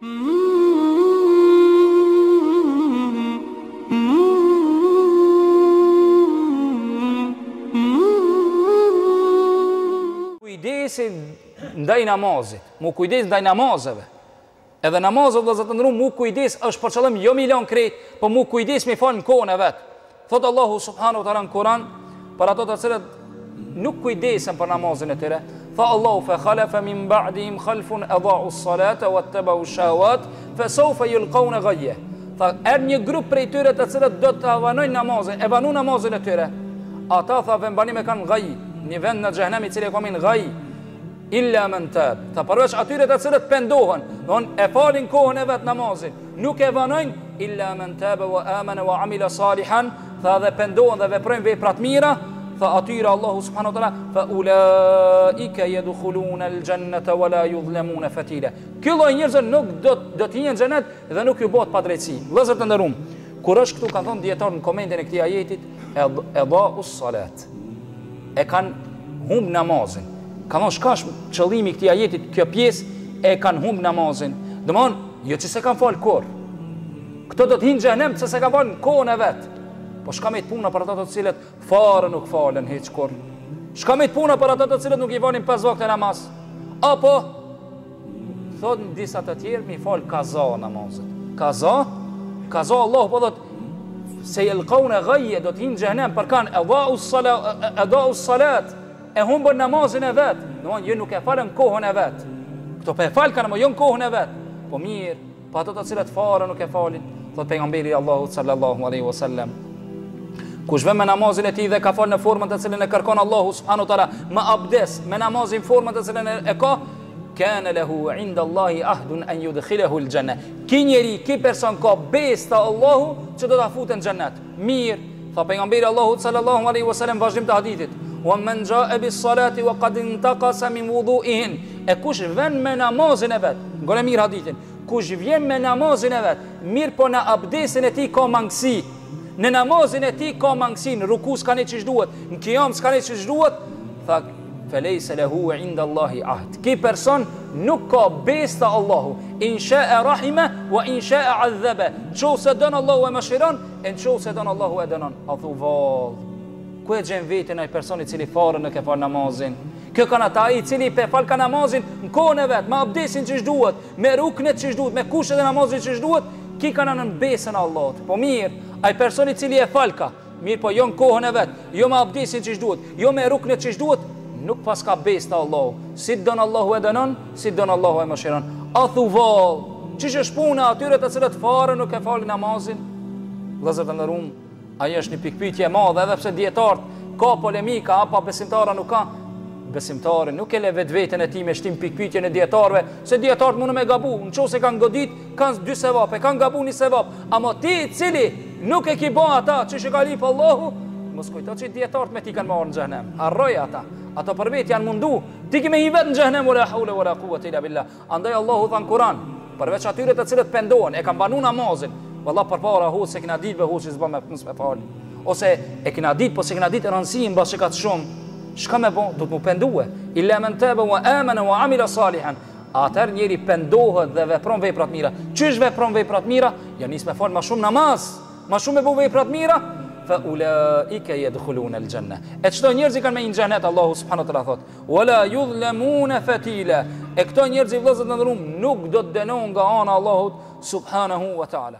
Kujdesin ndaj namazit, mu kujdes ndaj namazeve. Edhe namazet dhe zëtë ndru, mu kujdes është për qëllim jo milion krejt, po mu kujdes mi falë në kohën e vetë. Thotë Allahu subhanahu wa ta'ala në Kur'an, për ato të cilët nuk kujdesen për namazin e tyre. Tha Allahu fa khalafa min ba'dihim khalfun adha'u s-salata wattaba'u ash-shahawat fa sawfa yulqawna ghayya. Tha një grup prej tyre të cilët do të avanojnë namazin, e banu namazin e tyre. Ata tha vëmbanim e kanë ghaj, një vend në xhehenam i cili ka min ghaj. Illa man tab. Tha përveç atyre të cilët pendohen, don e falin kohën e vet namazin, nuk e vanojnë illa man taba wa amana wa amila salihan, tha dhe pendohen dhe veprojnë vepra të mira. Tha atyre Allahu subhanahu wa ta'ala fa ulaika yadkhuluna al-jannata wa la yudhlamuna fatila. Ky lloj njerëz nuk do të hyjnë në xhenet dhe nuk ju bëhet padrejtësi. Vëllezër të nderuam, kur është këtu kanë thënë dietar në komentin e këtij ajetit, edha'u s-salat. E kanë humb namazin. Ka thonë shka është qëllimi i këtij ajetit, kjo pjesë e kanë humb namazin. Domthon, jo që se kanë fal kur. Këto do të hyjnë në xhenem se se kanë fal kohën e vet. Po shka me të puna për ata të cilët fare nuk falen hiç kur. Shka me të puna për ata të cilët nuk i falin 5 vakte namaz. Apo thonë disa të tjerë mi fal kaza namazet. Kaza Allahu po thot se yalqawna ghayya, do të hyjnë në xhenem për kanë edha'u s-salat. E humbën namazin e vet. Domthon ju nuk e falën kohën e vet. Kto po e fal kanë më jo në kohën e vet. Po mirë, po ato të cilët fare nuk e falin. Thot pejgamberi Allahu sallallahu alaihi wasallam, kush vën me namazin e tij dhe ka fal në formën të cilën e kërkon Allahu subhanahu wa taala, me abdes, me namazin formën të cilën e ka, kana lahu inda Allahi ahdun an yudkhilahu al-janna. Ki njeri, ki person ka besta Allahu që do ta futet në xhennet. Mirë, tha pejgamberi Allahu sallallahu alaihi wasallam vazhdim të hadithit, wa man jaa bis salati wa qad intaqasa min wudu'ihin. E kush vën me namazin e vet, ngore mirë hadithin, kush vjen me namazin e vet, mirë po në abdesin e tij ka mangësi, në namazin e tij ka mangësi, në ruku s'ka ne çish duhet, në qiyam s'ka ne çish duhet, tha falaysa lahu inda Allahi ahd. Ki person nuk ka besta Allahu, in sha'a rahima wa in sha'a azaba. Nëse don Allahu e mëshiron, nëse don Allahu e dënon. A thu vall, ku e gjen veten ai person i cili fare nuk e fal namazin? Kjo kanë ata i cili pe fal ka namazin në kohën e vet, me abdesin çish duhet, me ruknet çish duhet, me kushtet e namazit çish duhet, ki kanë në besën e Allahut. Po mirë, ai person i cili e fal ka, mirë po jo në kohën e vet, jo me abdesin çish duhet, jo me ruknet çish duhet, nuk pas ka besë të Allahu. Si don Allahu e dënon, si don Allahu e mëshiron. A thu vall, çish është puna atyre të cilët fare nuk e falin namazin? Vëllezër të nderuam, ajo është një pikpyetje e madhe, edhe pse dietar ka polemika, apo besimtara nuk ka. Besimtari nuk e le vetveten e tij me shtim pikpyetjen e dietarëve, se dietarët mundën me gabu, nëse kanë godit, kanë 2 sevap, e kanë gabu 1 sevap. Ama ti i cili nuk e ke bën ata çish e ka lip Allahu, mos kujto që dietarët me ti kanë marrë në xhenem. Harroj ata. Ata për vetë janë mundu, ti ke me i vetë në xhenem, wala hawla wala quwwata illa billah. Andaj Allahu tha në Kur'an, përveç atyre të cilët pendohen, e kanë banu namazin, valla përpara hu se kena ditë hu që s'bën me fal. Ose e kena ditë, po se kena ditë rëndësinë mbas që ka të shumë. Shka me bon, do të mu pendue. Illa men taba wa amana wa amila salihan. Atër njeri pendohet dhe vepron veprat mira. Çish vepron veprat mira? Ja nis me fal ma shumë namaz, ma shumë me bu veprat mira, fa ulaika yadkhuluna al-janna. E çdo njerëz i kanë me në xhenet, Allahu subhanahu wa taala thot, wala yudhlamuna fatila. E këto njerëz i vëllezër të ndërum nuk do të dënohen nga ana e Allahut subhanahu wa taala.